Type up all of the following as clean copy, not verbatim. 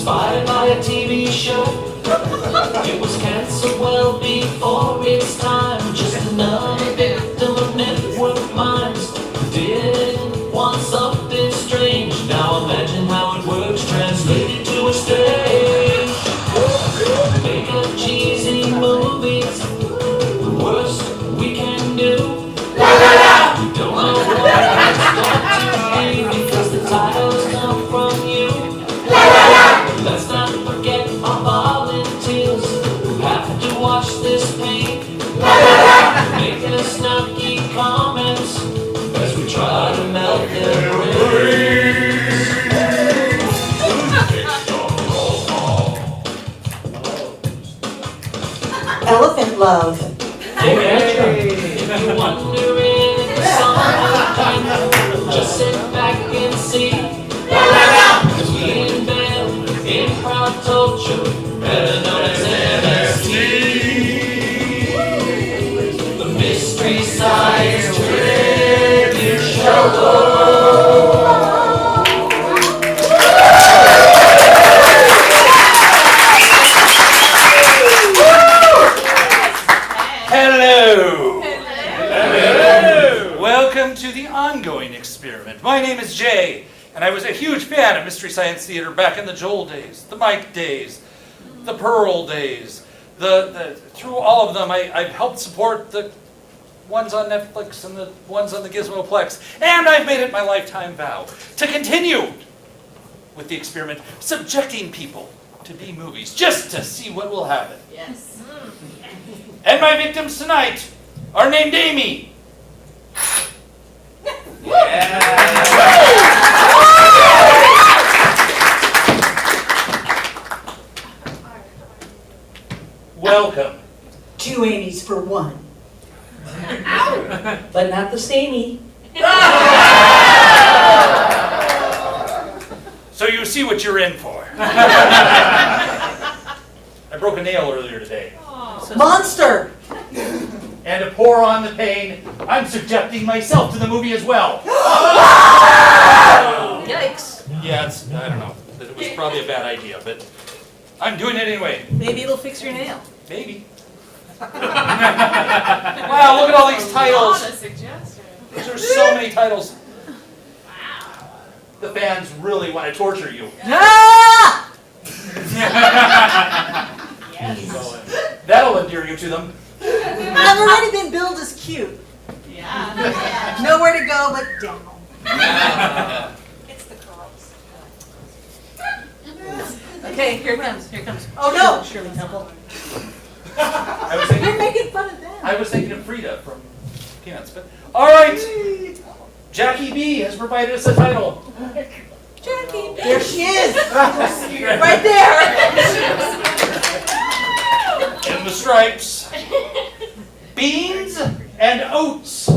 inspired by a TV show. It was cancelled well before its time. Just another victim of network minds who didn't want something strange. Now imagine how it works translated to a stage. Make up cheesy movies, the worst we can do. We don't know what it's going to be because the titles come from you. Let's not forget our volunteers who have to watch this pain. Make us snappy comments as we try to melt their brains. Elephant Love. If you're wondering if the song will end, just sit back and see. Cause we invent improv culture, better known as MST. The Mystery Science Tribute Show. Welcome to the ongoing experiment. My name is Jay, and I was a huge fan of Mystery Science Theater back in the Joel days, the Mike days, the Pearl days. Through all of them, I've helped support the ones on Netflix and the ones on the Gizmoplex, and I've made it my lifetime vow to continue with the experiment, subjecting people to B-movies just to see what will happen. Yes. And my victims tonight are named Amy. Welcome. 2 Amy's for 1. But not the samey. So you see what you're in for. I broke a nail earlier today. Monster! And to pour on the pain, I'm subjecting myself to the movie as well. Yikes. Yeah, I don't know. It was probably a bad idea, but I'm doing it anyway. Maybe it'll fix your nail. Maybe. Wow, look at all these titles. Not a suggestion. There's so many titles. The fans really want to torture you. Ah! That'll endear you to them. I've already been billed as cute. Yeah. Nowhere to go but down. It's the girls. Okay, here it comes. Here it comes. Oh no! Shirley Temple. I was You're thinking, making fun of them. I was thinking of Frida from Peanuts, but all right. Jackie B has provided us a title. Jackie, there she is. Right there. In the stripes, beans and oats.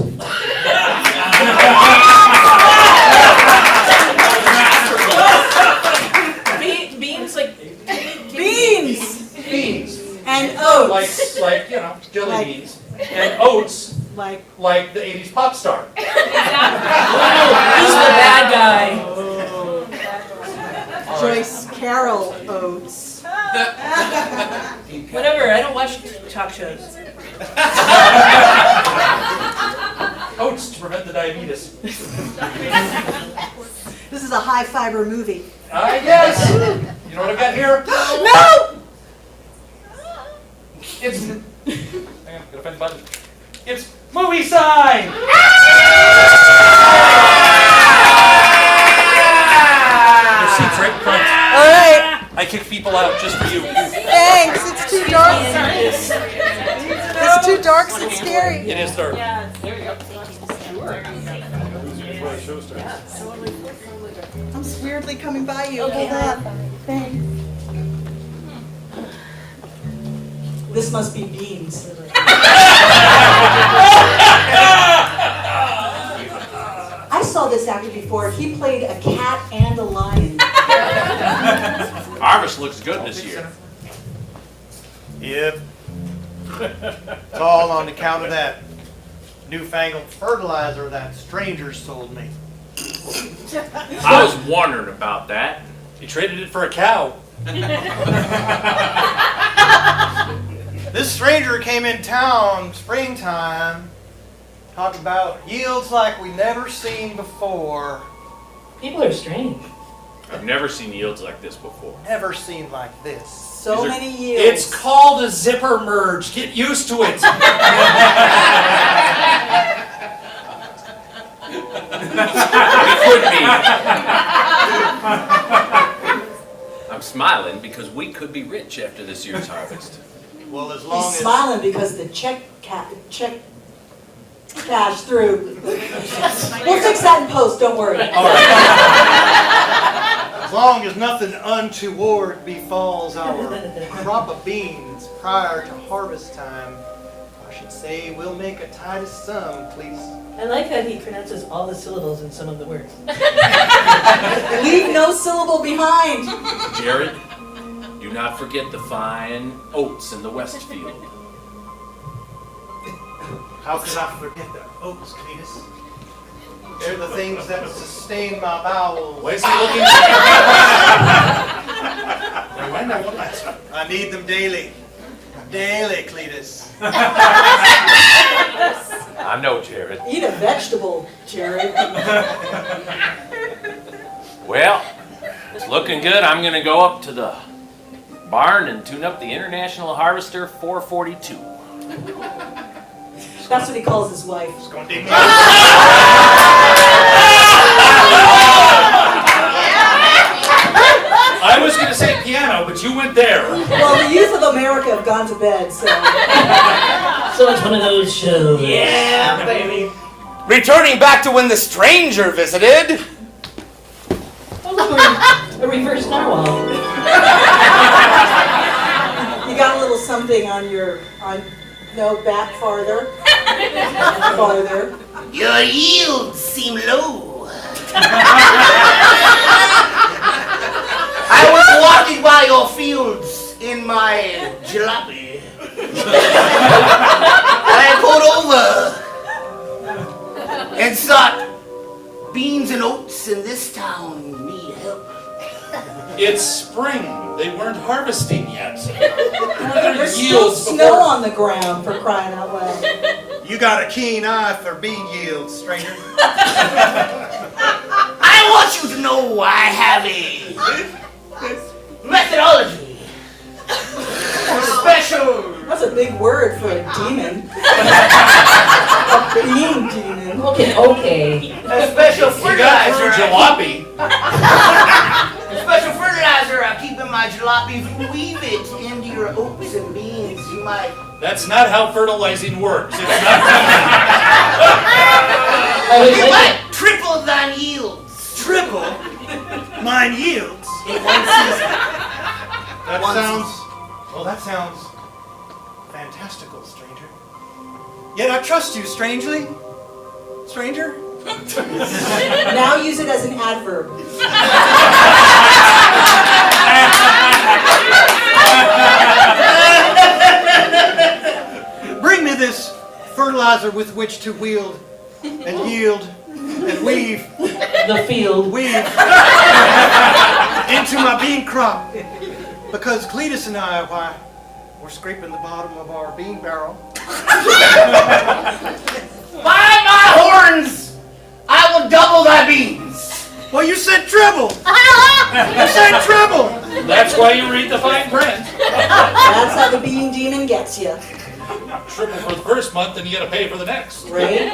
Beans like Beans Beans, and oats. like jelly beans, and oats, Like like the '80s pop star. he's the bad guy. Joyce Carol Oates. Whatever. I don't watch talk shows. Oats to prevent the diabetes. This is a high fiber movie. Yes. You know what I've got here? No! It's. Hang on, gotta find the button. It's movie sign. Your seat's right in front. All right. I kick people out just for you. Thanks. It's too dark. It's too dark and scary. It is dark. I'm weirdly coming by you. Hold on. Thanks. This must be beans. I saw this actor before. He played a cat and a lion. Harvest looks good this year. Yep. It's all on account of that newfangled fertilizer that stranger sold me. I was wondering about that. You traded it for a cow. This stranger came in town springtime, talked about yields like we never seen before. People are strange. I've never seen yields like this before. Never seen like this. So many yields. It's called a zipper merge. Get used to it. It could be. I'm smiling because we could be rich after this year's harvest. Well, as long He's as smiling because the check cashed through. We'll fix that in post, don't worry. as long as nothing untoward befalls our crop of beans prior to harvest time, I should say we'll make a tidy sum, please. I like how he pronounces all the syllables in some of the words. Leave no syllable behind. Jared, do not forget the fine oats in the west field. How could I forget the oats, Cletus? They're the things that sustain my bowels. Why is he looking? I need them daily. Daily, Cletus. I know, Jared. Eat a vegetable, Jared. Well, it's looking good. I'm going to go up to the barn and tune up the International Harvester 442. That's what he calls his wife. It's gonna dig me. I was going to say piano, but you went there. Well, the youth of America have gone to bed, so. So it's one of those shows. Yeah, baby. Returning back to when the stranger visited. Oh, look, we're a reverse narwhal. You got a little something on no, back farther. Farther. Your yields seem low. I was walking by your fields in my jalopy. I pulled over and thought beans and oats in this town need help. It's spring. They weren't harvesting yet. There's still snow on the ground, for crying out loud. You got a keen eye for bean yields, stranger. I want you to know I have a methodology. Special. That's a big word for a demon. A bean demon. Okay. A special You got through fertilizer. jalopy. A special fertilizer I keep in my jalopy. If you weave it into your oats and beans, you might. That's not how fertilizing works. It's not. You might triple thine yields. Triple mine yields. In one season. That sounds fantastical, stranger. Yet I trust you, strangely. Stranger? Now use it as an adverb. Bring me this fertilizer with which to wield and yield and weave The field. into my bean crop. Because Cletus and I, why, we're scraping the bottom of our bean barrel. By my horns, I will double thy beans. Well, you said treble. You said treble. That's why you read the fine print. That's how the bean demon gets you, Triple for the first month, then you got to pay for the next. right?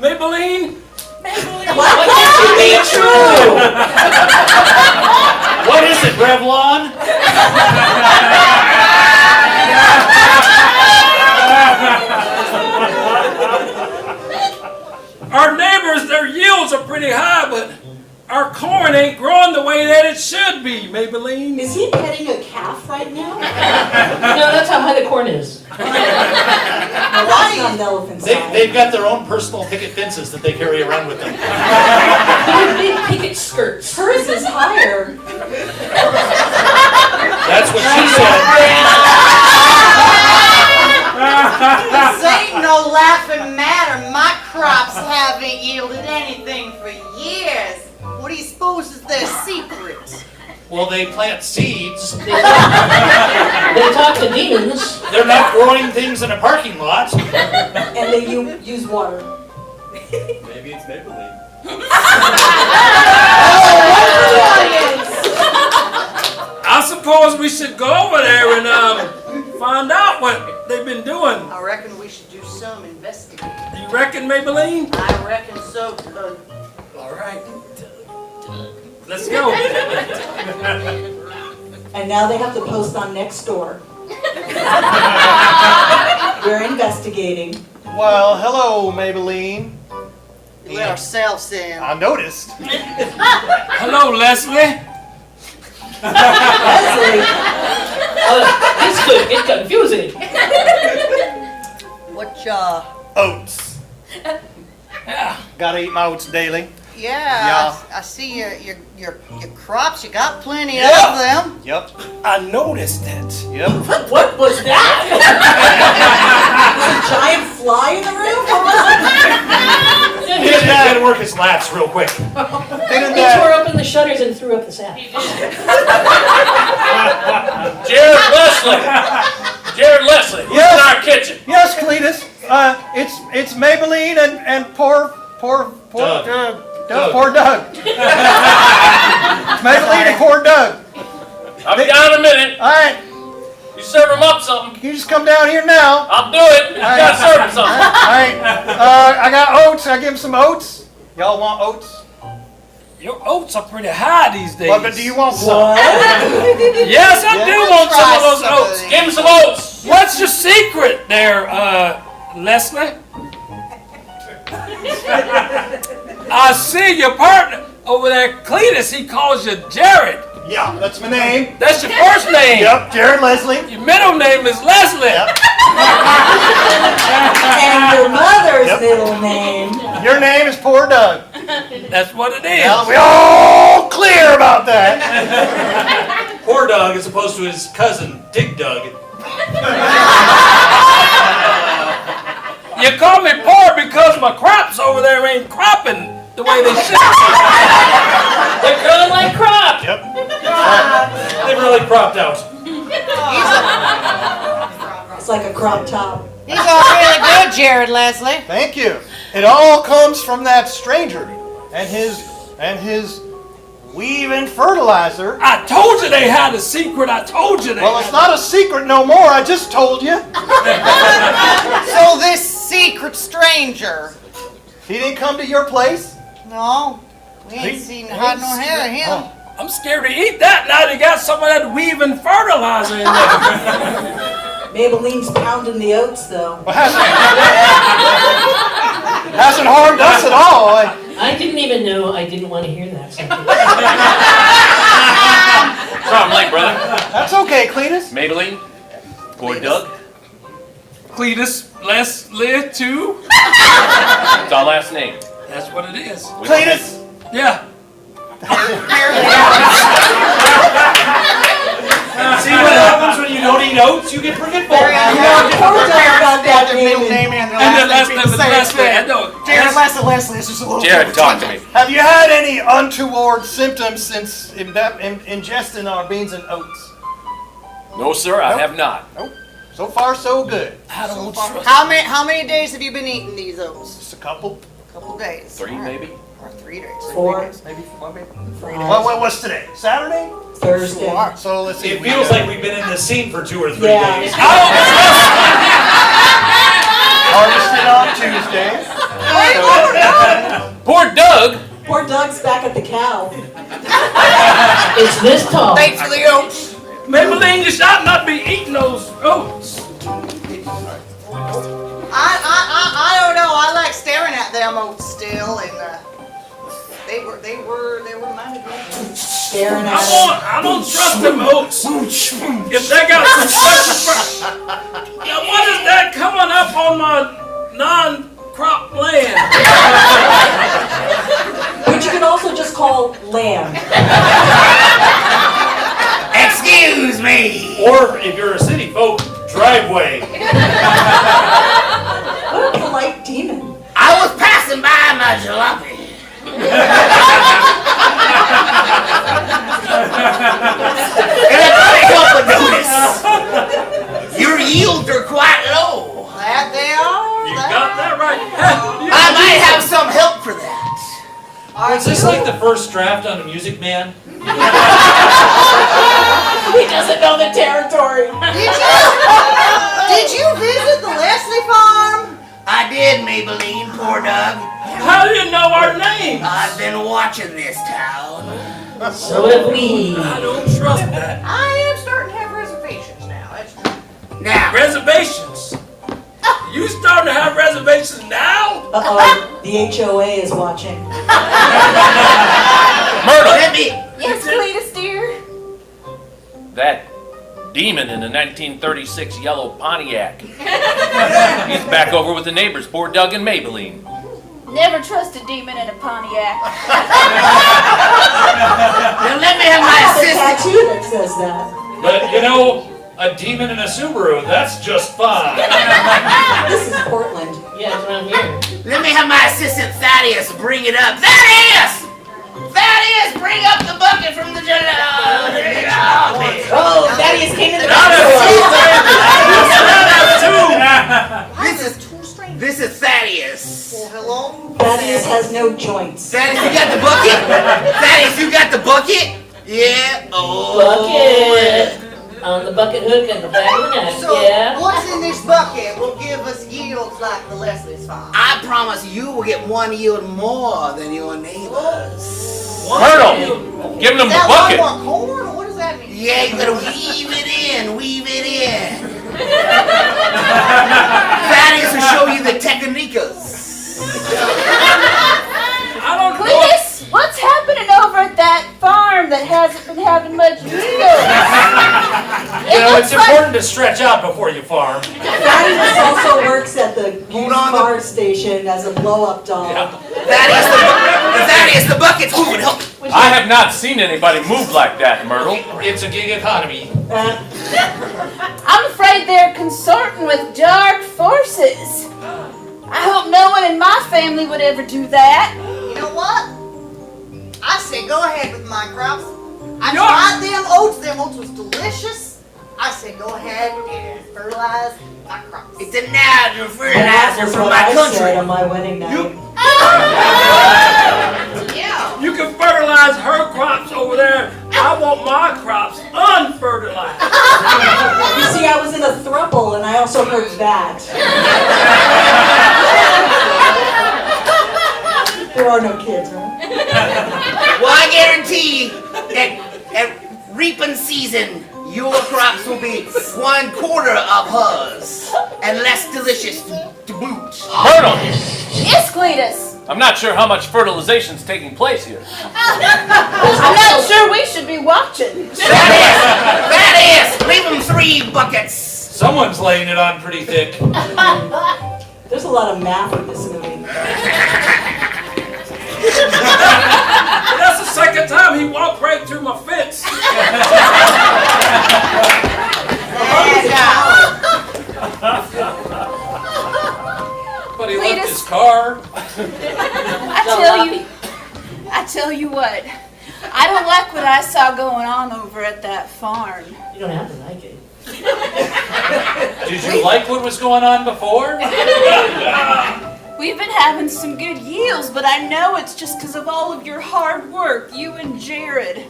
Maybelline. Why can't you be true? What is it, Revlon? Our neighbors, their yields are pretty high, but our corn ain't growing the way that it should be, Maybelline. Is he petting a calf right now? No, that's how high the corn is. No, that's not an elephant's eye. They've got their own personal picket fences that they carry around with them. They're big picket skirts. Hers is higher. That's what she said. This ain't no laughing matter. My crops haven't yielded anything for years. What do you suppose is their secret? Well, they plant seeds. They talk to demons. They're not growing things in a parking lot. And they use water. Maybe it's Maybelline. I suppose we should go over there and find out what they've been doing. I reckon we should do some investigating. You reckon, Maybelline? I reckon so. All right. Let's go. And now they have to post on Nextdoor. We're investigating. Well, hello, Maybelline. We let ourselves in. I noticed. Hello, Leslie. Leslie, This could get confusing. What Oats. Yeah. Gotta eat my oats daily. yeah, I see your crops, you got plenty Yeah. of them. Yep. I noticed it. Yep. What was that? there's a giant fly in the room? What was it? He had to work his lats real quick. Didn't He that? tore open the shutters and threw up the sack. Jared Leslie! Jared Leslie, who's Yes. in our kitchen? Yes, Cletus. It's Maybelline and poor Doug. poor Doug. It's Maybelline and poor Doug. I'll be down in a minute. All right, You serve him up something. you just come down here now. I'll do it. You gotta serve him something. All right. I got oats. I give him some oats. Y'all want oats? Your oats are pretty high these days. Well, but do you want some? Yes, I do want some of those oats. Give him some oats. What's your secret there, Leslie? I see your partner over there, Cletus. He calls you Jared. Yeah, that's my name. That's your first name. Yep, Jared Leslie. Your middle name is Leslie. Yep. And your mother's Yep. middle name. Your name is poor Doug. That's what it is. Now we all clear about that. Poor Doug as opposed to his cousin, Dig Dug. You call me poor because my crops over there ain't cropping the way they should. They're growing like crop. Yep. They really cropped out. It's like a crop top. These are really good, Jared Leslie. Thank you. It all comes from that stranger and his weave and fertilizer. I told you they had a secret. I told you they Well, had. it's not a secret no more. I just told you. So this secret stranger. He didn't come to your place. No, we ain't seen hide nor hair of him. I'm scared to eat that now. They got some of that weaving fertilizer in there. Maybelline's pounding the oats, though. Hasn't harmed us at all. I didn't even know. I didn't want to hear that. Problem late, brother. That's okay, Cletus. Maybelline. Poor Doug. Cletus, Leslie, too. It's our last name. That's what it is. Cletus. Yeah. See what happens when you don't eat oats? You get forgetful. Poor Doug got that Middle name. name and the And then last Leslie, name be the Leslie. same I thing. know. Jared Leslie is just a little Jared, talk to me. Have you had any untoward symptoms since ingesting our beans and oats? No, sir, I have not. Nope. So far, so good. I don't trust. How many days have you been eating these oats? Just a couple. Couple days. 3 maybe? Or 3 days. 4, Maybe. 3 What's today? Saturday? Thursday. So let's see. It feels like we've been in this scene for 2 or 3 Yeah. days. Harvested on Tuesday. Poor Doug. Poor Doug's back at the cow. It's this tall. Thanks for the oats. Maybelline, you should not be eating those oats. I don't know. I like staring at them oats still, and they were mighty good. Staring at him. I don't trust them oats. If they got some special now what is that coming up on my non-crop land? Which you can also just call lamb. Excuse me. Or if you're a city folk, driveway. What a polite demon. I was passing by my jalopy. And I can't help but notice your yields are quite low. That they are. You got that right. I might have some help for that. Is this like the first draft on a Music Man? He doesn't know the territory. Did you visit the Leslie farm? I did, Maybelline, poor Doug. How do you know our names? I've been watching this town. So have we. I don't trust that. I am starting to have reservations now. That's Now, Reservations. You starting to have reservations now? Uh-oh, the HOA is watching. Myrtle! let me. yes, Cletus dear. That demon in the 1936 yellow Pontiac. He's back over with the neighbors, poor Doug and Maybelline. Never trust a demon in a Pontiac. Now let me have my I have a assistant. tattoo that says that. But you know, a demon in a Subaru, that's just fine. This is Portland. Yeah, it's around here. Let me have my assistant Thaddeus bring it up. Thaddeus! Thaddeus, bring up the bucket from the Oh, Thaddeus came in the This is Thaddeus. Well, hello. Thaddeus has no joints. Thaddeus, you got the bucket? Thaddeus, you got the bucket? Yeah. Oh. Bucket. On the bucket hook and the back of the neck. So, Yeah. what's in this bucket will give us yields like the Leslie's farm? I promise you will get one yield more than your neighbors. Myrtle! Give them the That bucket! one corn, or what does that mean? Yeah, you gotta weave it in, weave it in. Thaddeus will show you the techniques. I don't know. Cletus, what's happening over at that farm that hasn't been having much yield? You know, it's important to stretch out before you farm. Thaddeus also works at the used on, car station as a blow-up doll. Thaddeus, the bucket's moving. Help. I have not seen anybody move like that, Myrtle. It's a gig economy. I'm afraid they're consorting with dark forces. I hope no one in my family would ever do that. You know what? I say go ahead with my crops. I tried them oats. Them oats was delicious. I say go ahead and fertilize my crops. It's a natural That fertilizer is from what my I said country. on my wedding night. Yeah. You can fertilize her crops over there. I want my crops unfertilized. You see, I was in a throuple, and I also heard that. There are no kids, right? Well, I guarantee that at reaping season, your crops will be 1/4 of hers and less delicious to boot. Myrtle! Yes, Cletus. I'm not sure how much fertilization's taking place here. I'm not sure we should be watching. Thaddeus, leave them 3 buckets. Someone's laying it on pretty thick. There's a lot of math in this movie. That's the second time he walked right through my fence. But he Cletus. left his car. I tell you what, I don't like what I saw going on over at that farm. You don't have to like it. Did you like what was going on before? We've been having some good yields, but I know it's just because of all of your hard work, you and Jared.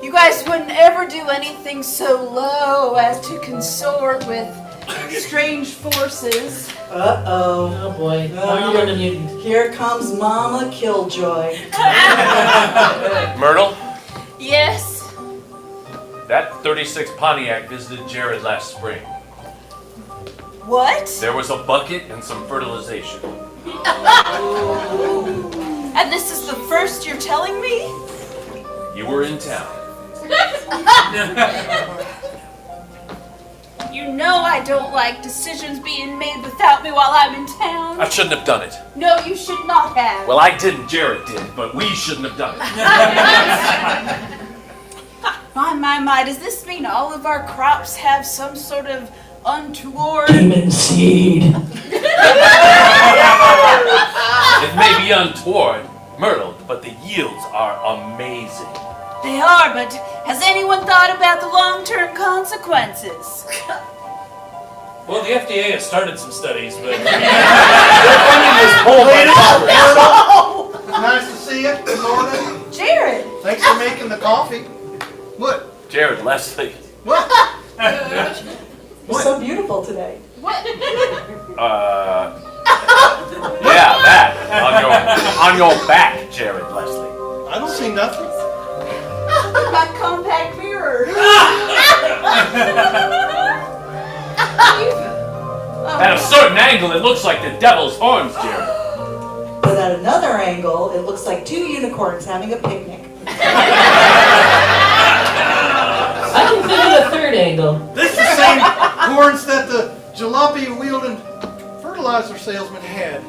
You guys wouldn't ever do anything so low as to consort with strange forces. Uh-oh. Oh boy. Now you learn a mutant. Here comes Mama Killjoy. Myrtle, Yes. that 36 Pontiac visited Jared last spring. What? There was a bucket and some fertilization. And this is the first you're telling me? You were in town. You know I don't like decisions being made without me while I'm in town. I shouldn't have done it. No, you should not have. Well, I didn't, Jared did, but we shouldn't have done it. My, does this mean all of our crops have some sort of untoward... Demon seed. It may be untoward, Myrtle, but the yields are amazing. They are, but Has anyone thought about the long-term consequences? Well, the FDA has started some studies, but their funding is pulled by Congress. Nice to see you. Good morning. Jared! Thanks for making the coffee. What? Jared Leslie. What? You're so beautiful today. What? Yeah, that. On your back, Jared Leslie. I don't see nothing. My compact mirror. At a certain angle, it looks like the devil's horns, Jared. But at another angle, it looks like two unicorns having a picnic. I can think of a third angle. This is the same horns that the jalopy-wielding fertilizer salesman had.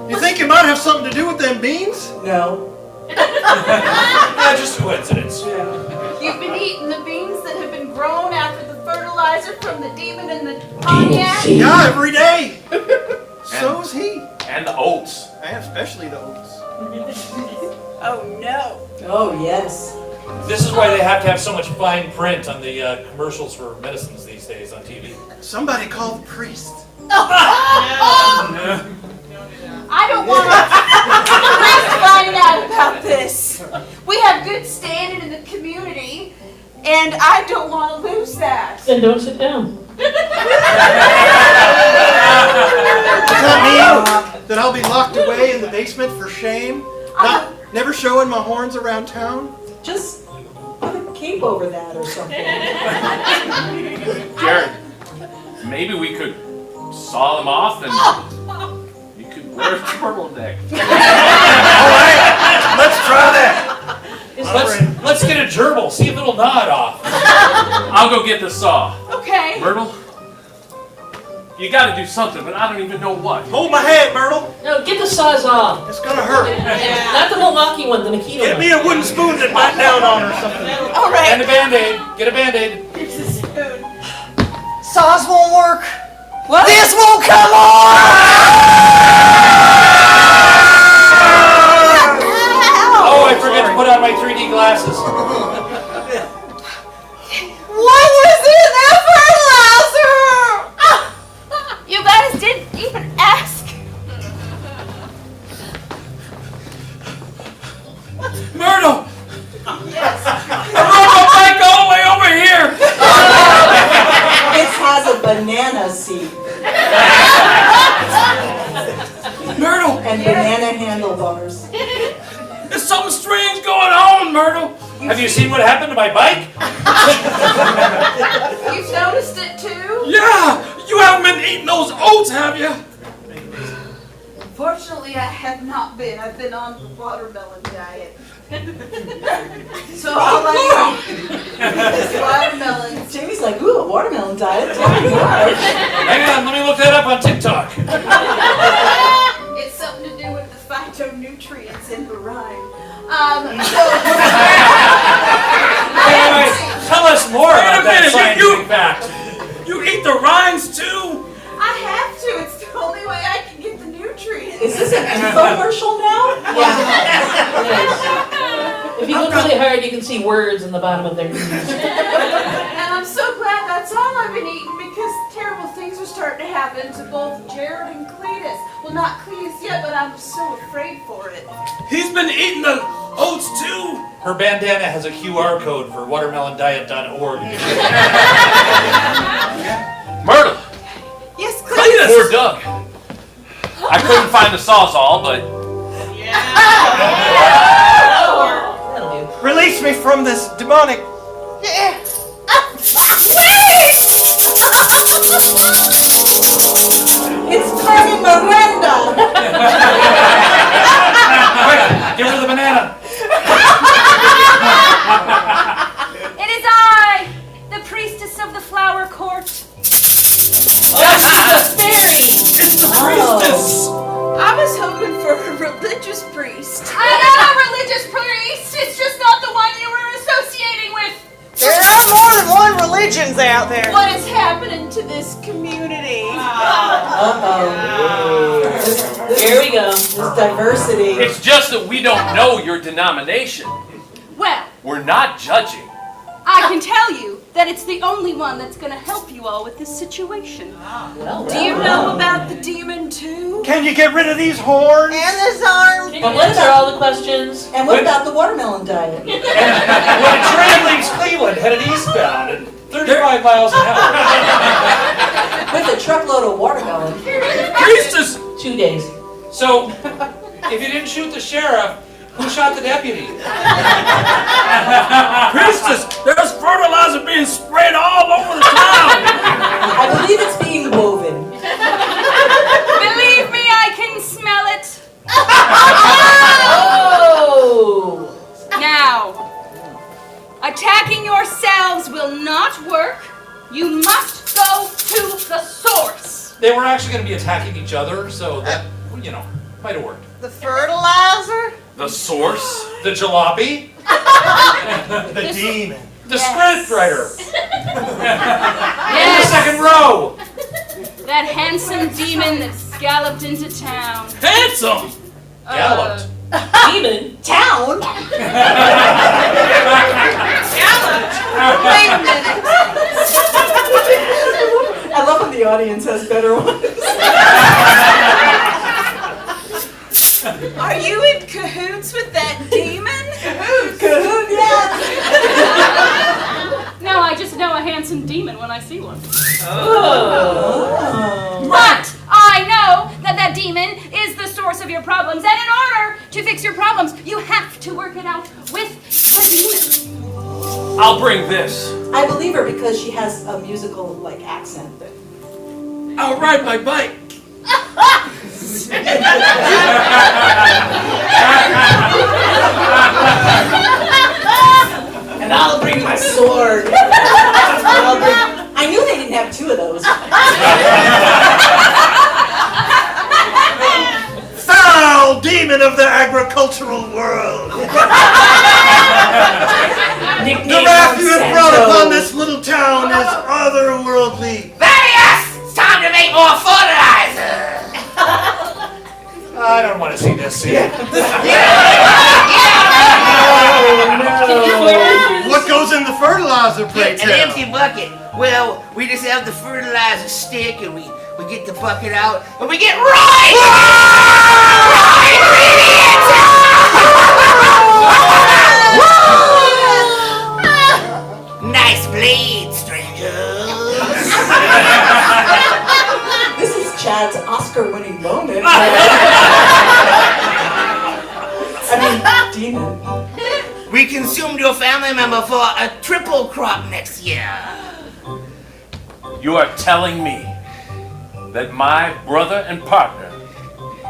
You think it might have something to do with them beans? No. Yeah, just a coincidence. You've been eating the beans that have been grown after the fertilizer from the demon in the Pontiac? Yeah, every day. So's he. And the oats. And especially the oats. Oh no. Oh, yes. This is why they have to have so much fine print on the commercials for medicines these days on TV. Somebody call the priest. I don't want to find out about this. We have good standing in the community, and I don't want to lose that. Then don't sit down. Does that mean that I'll be locked away in the basement for shame? Never showing my horns around town? Just put a cape over that or something. Jared, maybe we could saw them off and you could wear a turtleneck. Alright, let's try that. Let's get a gerbil, see if it'll nod off. I'll go get the saw. Okay. Myrtle, you gotta do something, but I don't even know what. Hold my hand, Myrtle. No, get the Sawzall. It's gonna hurt. Not the Milwaukee one, the Makita Get one. me a wooden spoon to bite down on or something. All right. And a Band-Aid. Get a Band-Aid. Here's a spoon. Saws won't work. What? This won't come on! Oh, I forgot to put on my 3D glasses. What was in that fertilizer? You guys didn't even ask. Myrtle! Yes. I brought my bike all the way over here. It has a banana seat Myrtle, and banana handlebars. there's something strange going on, Myrtle. Have you seen what happened to my bike? You've noticed it too? Yeah, you haven't been eating those oats, have you? Fortunately, I have not been. I've been on the watermelon diet. So all I eat is watermelon. Jamie's like, ooh, a watermelon diet. Tell me more. Hang on, let me look that up on TikTok. It's something to do with the phytonutrients in the rind. Anyway, tell us more Wait a about that minute, scientific fact. You eat the rinds too? I have to. It's the only way I can get the nutrients. Is this an infomercial now? If you look really hard, you can see words in the bottom of their knees. And I'm so glad that's all I've been eating because terrible things are starting to happen to both Jared and Cletus. Well, not Cletus yet, but I'm so afraid for it. He's been eating the oats too? Her bandana has a QR code for watermelondiet.org. Myrtle, Yes, Cletus. poor Doug. I couldn't find the sawzall, but That'll do. Release me from this demonic. It's Carmen Miranda. Quick, give her the banana. It is I, the priestess of the flower court. Oh, this is a fairy! It's the priestess! I was hoping for a religious priest. I am a religious priest. It's just not the one you were associating with. There are more than one religions out there. What is happening to this community? Uh-oh. Here we go. There's diversity. it's just that we don't know your denomination. Well, We're not judging. can tell you that it's the only one that's gonna help you all with this situation. Do you know about the demon too? Can you get rid of these horns? And his arm. Can you answer all the questions? And what about the watermelon diet? When a train leaves Cleveland headed eastbound at 35 miles an hour. With a truckload of watermelon. Priestess! 2 days. So, if you didn't shoot the sheriff, who shot the deputy? Priestess! There's fertilizer being spread all over the town! I believe it's being woven. Believe me, I can smell it. Oh! Now, attacking yourselves will not work. You must go to the source. They were actually going to be attacking each other, so that, might have worked. The fertilizer? The source? The jalopy? The demon. The scriptwriter? In the Yes, second row? that handsome demon that galloped into town. Handsome! Galloped. Demon? Town? Wait a minute. I love when the audience has better ones. Are you in cahoots with that demon? Cahoon, yeah. No, I just know a handsome demon when I see one. Oh. But I know that that demon is the source of your problems, and in order to fix your problems, you have to work it out with the demon. I'll bring this. I believe her because she has a musical accent. I'll ride my bike. And I'll bring my sword. I knew they didn't have two of those. Foul demon of the agricultural world. The wrath you have brought upon this little town is otherworldly. Thaddeus! It's time to make more fertilizer! I don't want to see this scene. What goes in the fertilizer, pray An tell? empty bucket. Well, we just have the fertilizer stick and we get the bucket out and we get raw ingredients! Nice blade, strangers. This is Chad's Oscar-winning moment. Demon. We consumed your family member for a triple crop next year. You are telling me that my brother and partner,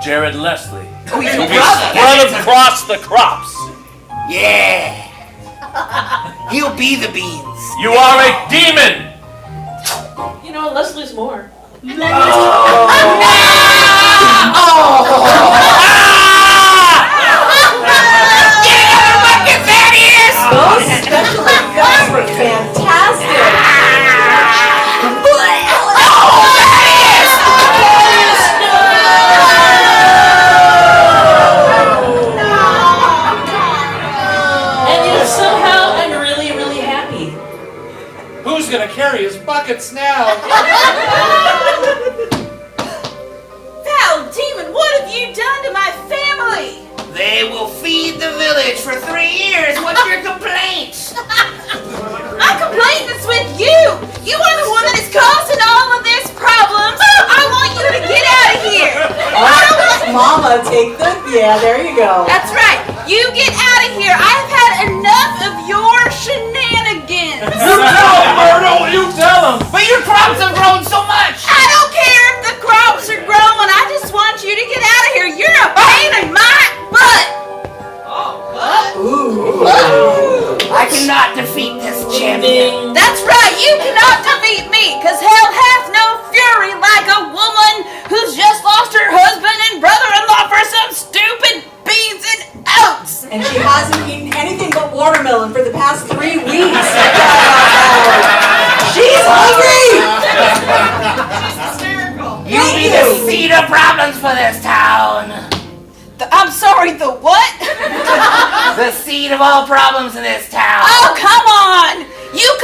Jared Leslie, Oh, he's will your be brother. spread across the crops? Yeah. He'll be the beans. You are a demon! You know, Leslie's more. Those special effects were fantastic. And somehow I'm really, really happy. Who's going to carry his buckets now? Foul demon, what have you done to my family? They will feed the village for 3 years. What's your complaint? My complaint is with you. You are the one that is causing all of this problems. I want you to get out of here. Mama, take the... Yeah, there you go. That's right. You get out of here. I have had enough of your shenanigans. You tell him, Myrtle! You tell him! But your crops have grown so much. I don't care if the crops are growing. I just want you to get out of here. You're a pain in my butt. Ooh. I cannot defeat this champion. That's right. You cannot defeat me, because hell hath no fury like a woman who's just lost her husband and brother-in-law for some stupid beans and oats. And she hasn't eaten anything but watermelon for the past 3 weeks. She's hungry! You be the seed of problems for this town. I'm sorry, the what? The seed of all problems in this town. Oh, come on! You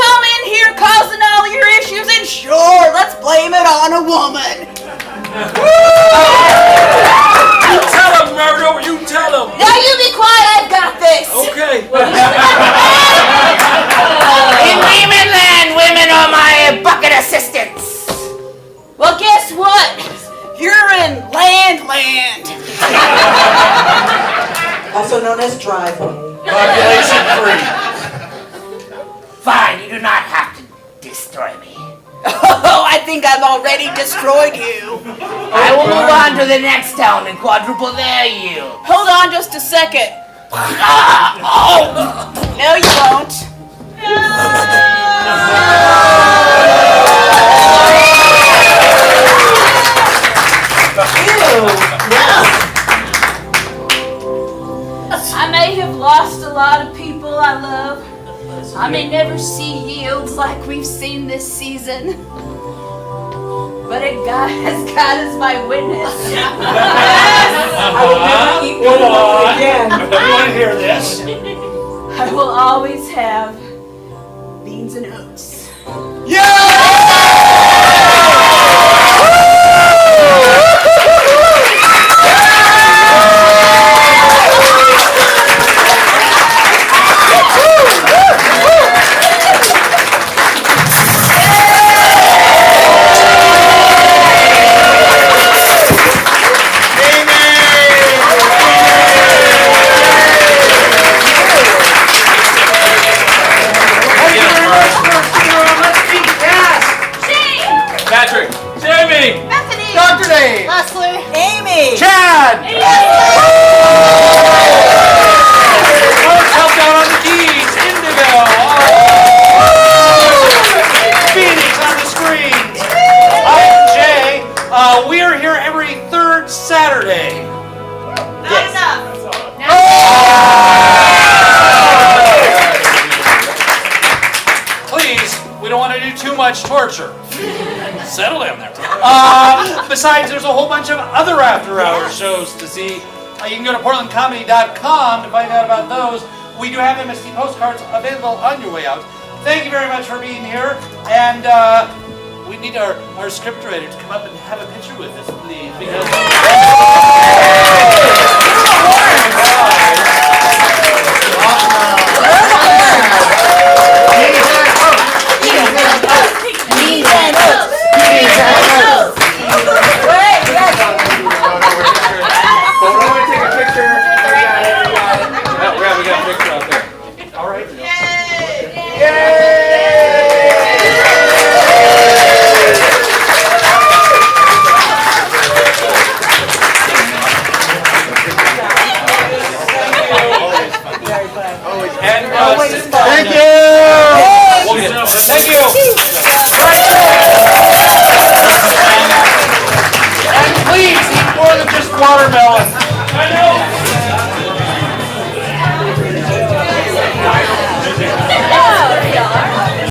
not have to destroy me. Oh, I think I've already destroyed you. I will move on to the next town and quadruple their yield. Hold on just a second. No, you won't. I may have lost a lot of people I love. I may never see yields like we've seen this season. But God is my witness. I will never eat one of them again. I want to hear this. I will always have beans and oats. Patrick. Jamie. Bethany. Dr. Dave. Leslie. Amy. Chad. Folks helped out on the keys. Indigo. Phoenix on the screen. I'm Jay. We are here every third Saturday. Not enough. Please, we don't want to do too much torture. Settle down there. Besides, there's a whole bunch of other after-hours shows to see. You can go to portlandcomedy.com to find out about those. We do have MST postcards available on your way out. Thank you very much for being here. And we need our scriptwriter to come up and have a picture with us, please. Because